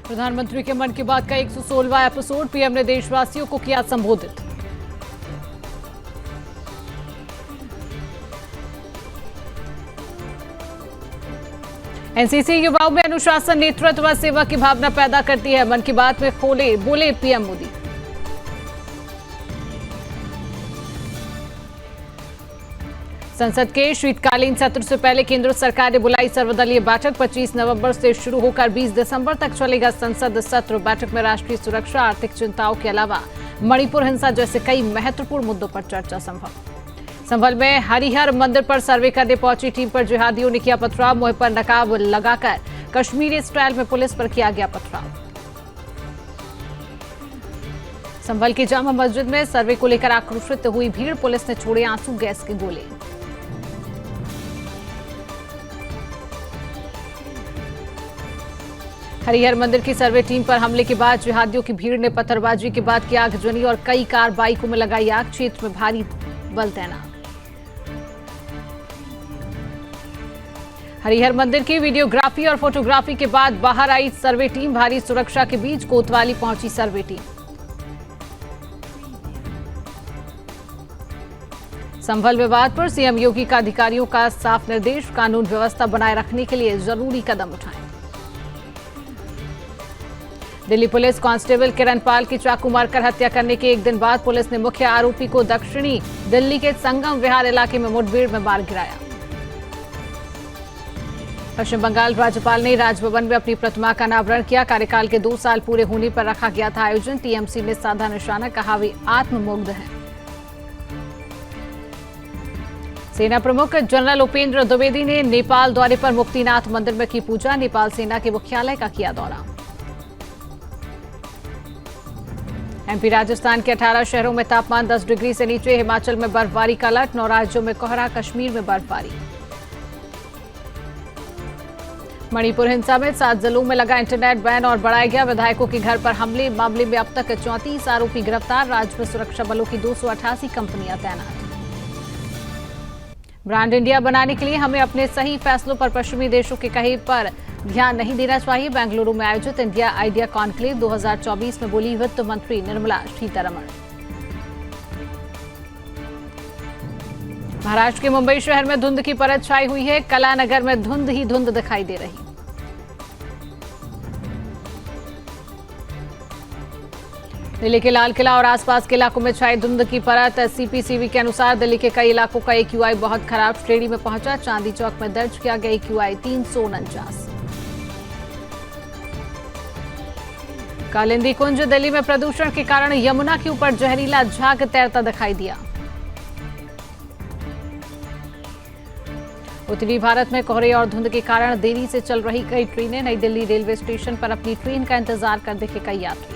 प्रधानमंत्री के मन की बात का 116वां एपिसोड। पीएम ने देशवासियों को किया संबोधित। एनसीसी युवाओं में अनुशासन, नेतृत्व व सेवा की भावना पैदा करती है। मन की बात में बोले पीएम मोदी। संसद के शीतकालीन सत्र से पहले केंद्र सरकार ने बुलाई सर्वदलीय बैठक। 25 नवंबर से शुरू होकर 20 दिसंबर तक चलेगा संसद सत्र। बैठक में राष्ट्रीय सुरक्षा, आर्थिक चिंताओं के अलावा मणिपुर हिंसा जैसे कई महत्वपूर्ण मुद्दों पर चर्चा संभल में हरिहर मंदिर पर सर्वे करने पहुंची टीम पर जिहादियों ने किया पथराव। मुंह पर नकाब लगाकर कश्मीरी स्टाइल में पुलिस पर किया गया पथराव। संभल की जामा मस्जिद में सर्वे को लेकर आक्रोशित हुई भीड़। पुलिस ने छोड़े आंसू गैस के गोले। हरिहर मंदिर की सर्वे टीम पर हमले के बाद जिहादियों की भीड़ ने पत्थरबाजी के बाद किया आगजनी और कई कार बाइकों में लगाई आग। क्षेत्र में भारी बल तैनात। हरिहर मंदिर की वीडियोग्राफी और फोटोग्राफी के बाद बाहर आई सर्वे टीम। भारी सुरक्षा के बीच कोतवाली पहुंची सर्वे टीम। संभल विवाद पर सीएम योगी का अधिकारियों का साफ निर्देश। कानून व्यवस्था बनाए रखने के लिए जरूरी कदम उठाएं। दिल्ली पुलिस कांस्टेबल किरण पाल की चाकू मारकर हत्या करने के एक दिन बाद पुलिस ने मुख्य आरोपी को दक्षिणी दिल्ली के संगम विहार इलाके में मुठभेड़ में मार गिराया। पश्चिम बंगाल राज्यपाल ने राजभवन में अपनी प्रतिमा का अनावरण किया। कार्यकाल के 2 साल पूरे होने पर रखा गया था आयोजन। टीएमसी ने साधा निशाना, कहा वे आत्ममुग्ध हैं। सेना प्रमुख जनरल उपेंद्र द्विवेदी ने नेपाल दौरे पर मुक्तिनाथ मंदिर में की पूजा। नेपाल सेना के मुख्यालय का किया दौरा। एमपी राजस्थान के 18 शहरों में तापमान 10 डिग्री से नीचे। हिमाचल में बर्फबारी का अलर्ट। 9 राज्यों में कोहरा, कश्मीर में बर्फबारी। मणिपुर हिंसा में 7 जिलों में लगा इंटरनेट बैन और बढ़ाया गया। विधायकों के घर पर हमले मामले में अब तक 34 आरोपी गिरफ्तार। राज्य में सुरक्षा बलों की 288 कंपनियां तैनात। ब्रांड इंडिया बनाने के लिए हमें अपने सही फैसलों पर पश्चिमी देशों के कहे पर ध्यान नहीं देना चाहिए। बेंगलुरु में आयोजित इंडिया आइडिया कॉन्क्लेव 2024 में बोली वित्त मंत्री निर्मला सीतारमण। महाराष्ट्र के मुंबई शहर में धुंध की परत छाई हुई है। कलानगर में धुंध ही धुंध दिखाई दे रही। दिल्ली के लाल किला और आसपास के इलाकों में छाई धुंध की परत। सीपीसीबी के अनुसार दिल्ली के कई इलाकों का AQI बहुत खराब श्रेणी में पहुंचा। चांदी चौक में दर्ज किया गया AQI 349। कालिंदी कुंज दिल्ली में प्रदूषण के कारण यमुना के ऊपर जहरीला झाग तैरता दिखाई दिया। उत्तरी भारत में कोहरे और धुंध के कारण देरी से चल रही कई ट्रेनें। नई दिल्ली रेलवे स्टेशन पर अपनी ट्रेन का इंतजार कर दिखे कई यात्री।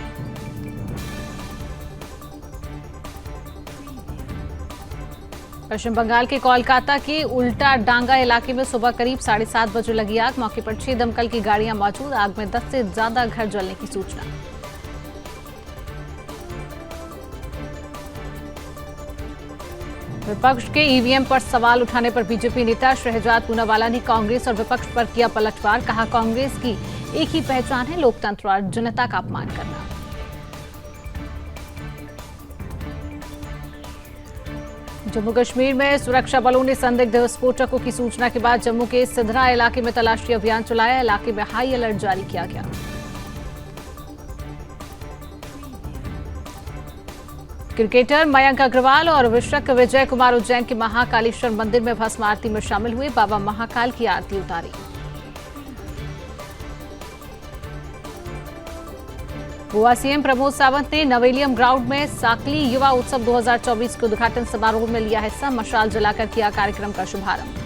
पश्चिम बंगाल के कोलकाता के उल्टा डांगा इलाके में सुबह करीब 7:30 बजे लगी आग। मौके पर 6 दमकल की गाड़ियां मौजूद। आग में 10 से ज्यादा घर जलने की सूचना। विपक्ष के ईवीएम पर सवाल उठाने पर बीजेपी नेता शहजाद पूनावाला ने कांग्रेस और विपक्ष पर किया पलटवार। कहा कांग्रेस की एक ही पहचान है, लोकतंत्र और जनता का अपमान करना। जम्मू कश्मीर में सुरक्षा बलों ने संदिग्ध विस्फोटकों की सूचना के बाद जम्मू के सिधरा इलाके में तलाशी अभियान चलाया। इलाके में हाई अलर्ट जारी किया गया। क्रिकेटर मयंक अग्रवाल और विश्वक विजय कुमार उज्जैन के महाकालेश्वर मंदिर में भस्म आरती में शामिल हुए। बाबा महाकाल की आरती उतारी। गोवा सीएम प्रमोद सावंत ने नवेलियम ग्राउंड में साकली युवा उत्सव 2024 के उद्घाटन समारोह में लिया हिस्सा। मशाल जलाकर किया कार्यक्रम का शुभारंभ।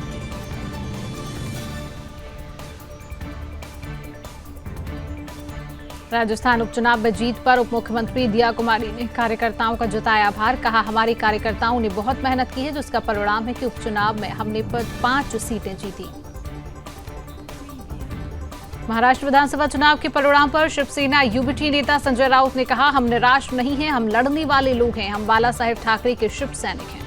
राजस्थान उपचुनाव में जीत पर उप मुख्यमंत्री दिया कुमारी ने कार्यकर्ताओं का जताया आभार। कहा हमारे कार्यकर्ताओं ने बहुत मेहनत की है, जिसका परिणाम है कि उपचुनाव में हमने 5 सीटें जीती। महाराष्ट्र विधानसभा चुनाव के परिणाम पर शिवसेना यूबीटी नेता संजय राउत ने कहा हम निराश नहीं हैं, हम लड़ने वाले लोग हैं, हम बाला साहेब ठाकरे के शिव सैनिक हैं।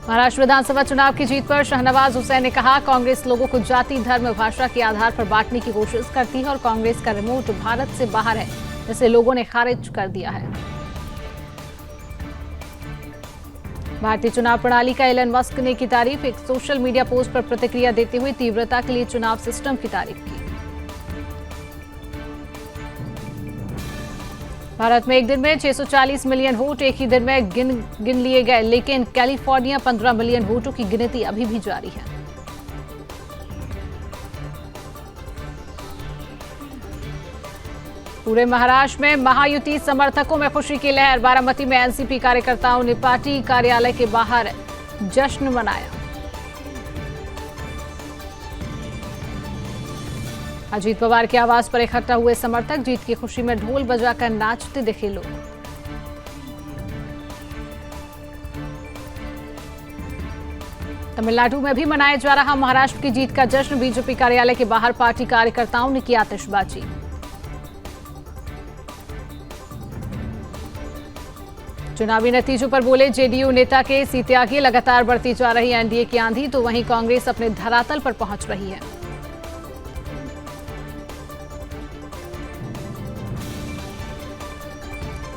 महाराष्ट्र विधानसभा चुनाव की जीत पर शाहनवाज हुसैन ने कहा, कांग्रेस लोगों को जाति, धर्म, भाषा के आधार पर बांटने की कोशिश करती है और कांग्रेस का रिमोट भारत से बाहर है, जिसे लोगों ने खारिज कर दिया है। भारतीय चुनाव प्रणाली का एलन मस्क ने की तारीफ। एक सोशल मीडिया पोस्ट पर प्रतिक्रिया देते हुए तीव्रता के लिए चुनाव सिस्टम की तारीफ की। भारत में एक दिन में 640 मिलियन वोट एक ही दिन में गिन लिए गए, लेकिन कैलिफोर्निया 15 मिलियन वोटों की गिनती अभी भी जारी है। पूरे महाराष्ट्र में महायुति समर्थकों में खुशी की लहर। बारामती में एनसीपी कार्यकर्ताओं ने पार्टी कार्यालय के बाहर जश्न मनाया। अजीत पवार के आवास पर इकट्ठा हुए समर्थक जीत की खुशी में ढोल बजाकर नाचते दिखे लोग। तमिलनाडु में भी मनाया जा रहा महाराष्ट्र की जीत का जश्न। बीजेपी कार्यालय के बाहर पार्टी कार्यकर्ताओं ने की आतिशबाजी। चुनावी नतीजों पर बोले जेडीयू नेता के सी त्यागी। लगातार बढ़ती जा रही एनडीए की आंधी, तो वहीं कांग्रेस अपने धरातल पर पहुंच रही है।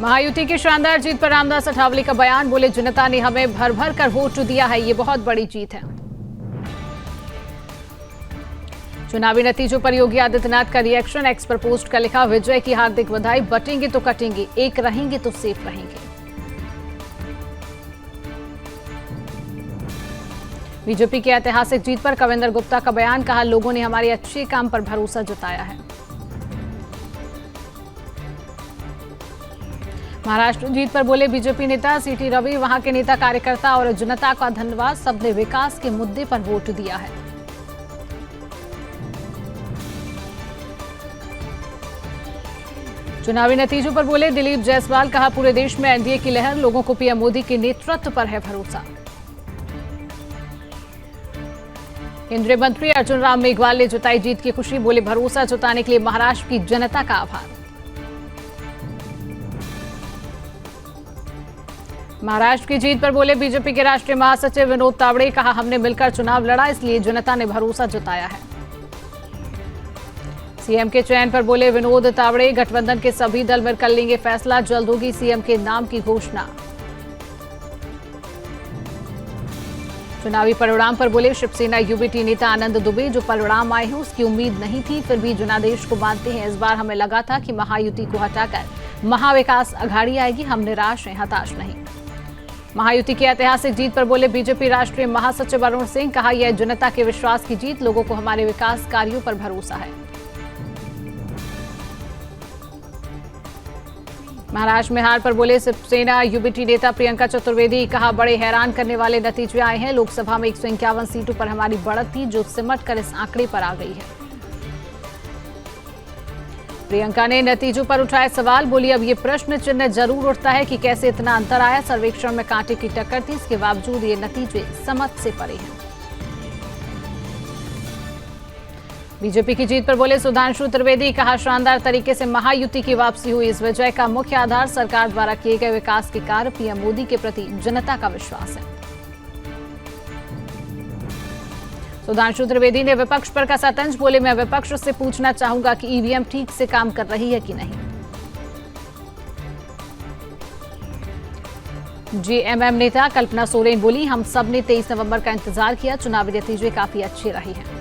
महायुति की शानदार जीत पर रामदास अठावले का बयान। बोले, जनता ने हमें भर भर कर वोट दिया है, ये बहुत बड़ी जीत है। चुनावी नतीजों पर योगी आदित्यनाथ का रिएक्शन। एक्स पर पोस्ट कर लिखा, विजय की हार्दिक बधाई, बटेंगे तो कटेंगे, एक रहेंगे तो सेफ रहेंगे। बीजेपी की ऐतिहासिक जीत पर कविंदर गुप्ता का बयान। कहा, लोगों ने हमारे अच्छे काम पर भरोसा जताया है। महाराष्ट्र जीत पर बोले बीजेपी नेता सीटी रवि, वहां के नेता कार्यकर्ता और जनता का धन्यवाद, सबने विकास के मुद्दे पर वोट दिया है। चुनावी नतीजों पर बोले दिलीप जायसवाल। कहा, पूरे देश में एनडीए की लहर, लोगों को पीएम मोदी के नेतृत्व पर है भरोसा। केंद्रीय मंत्री अर्जुन राम मेघवाल ने जताई जीत की खुशी। बोले, भरोसा जताने के लिए महाराष्ट्र की जनता का आभार। महाराष्ट्र की जीत पर बोले बीजेपी के राष्ट्रीय महासचिव विनोद तावड़े। कहा, हमने मिलकर चुनाव लड़ा, इसलिए जनता ने भरोसा जताया है। सीएम के चयन पर बोले विनोद तावड़े, गठबंधन के सभी दल मिलकर लेंगे फैसला, जल्द होगी सीएम के नाम की घोषणा। चुनावी परिणाम पर बोले शिवसेना यूबीटी नेता आनंद दुबे, जो परिणाम आए हैं उसकी उम्मीद नहीं थी, फिर भी जनादेश को मानते हैं। इस बार हमें लगा था कि महायुति को हटाकर महाविकास अघाड़ी आएगी, हम निराश हैं, हताश नहीं। महायुति की ऐतिहासिक जीत पर बोले बीजेपी राष्ट्रीय महासचिव अरुण सिंह। कहा, यह जनता के विश्वास की जीत, लोगों को हमारे विकास कार्यों पर भरोसा है। महाराष्ट्र में हार पर बोले शिवसेना यूबीटी नेता प्रियंका चतुर्वेदी। कहा, बड़े हैरान करने वाले नतीजे आए हैं। लोकसभा में 151 सीटों पर हमारी बढ़त थी, जो सिमट कर इस आंकड़े पर आ गई है। प्रियंका ने नतीजों पर उठाए सवाल। बोली, अब ये प्रश्न चिन्ह जरूर उठता है कि कैसे इतना अंतर आया। सर्वेक्षण में कांटे की टक्कर थी, इसके बावजूद ये नतीजे समझ से परे हैं। बीजेपी की जीत पर बोले सुधांशु त्रिवेदी। कहा, शानदार तरीके से महायुति की वापसी हुई। इस विजय का मुख्य आधार सरकार द्वारा किए गए विकास के कार्य, पीएम मोदी के प्रति जनता का विश्वास है। सुधांशु त्रिवेदी ने विपक्ष पर कसा तंज। बोले, मैं विपक्ष से पूछना चाहूंगा कि ईवीएम ठीक से काम कर रही है कि नहीं। जेएमएम नेता कल्पना सोरेन बोली, हम सब ने 23 नवंबर का इंतजार किया, चुनावी नतीजे काफी अच्छे रहे हैं।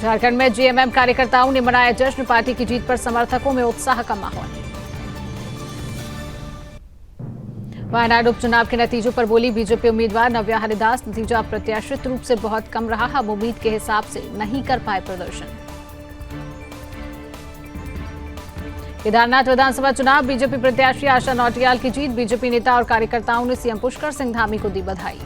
झारखंड में जेएमएम कार्यकर्ताओं ने मनाया जश्न। पार्टी की जीत पर समर्थकों में उत्साह का माहौल। वायनाड उपचुनाव के नतीजों पर बोली बीजेपी उम्मीदवार नव्या हरिदास। नतीजा अप्रत्याशित रूप से बहुत कम रहा, हम उम्मीद के हिसाब से नहीं कर पाए प्रदर्शन। केदारनाथ विधानसभा चुनाव, बीजेपी प्रत्याशी आशा नौटियाल की जीत। बीजेपी नेता और कार्यकर्ताओं ने सीएम पुष्कर सिंह धामी को दी बधाई।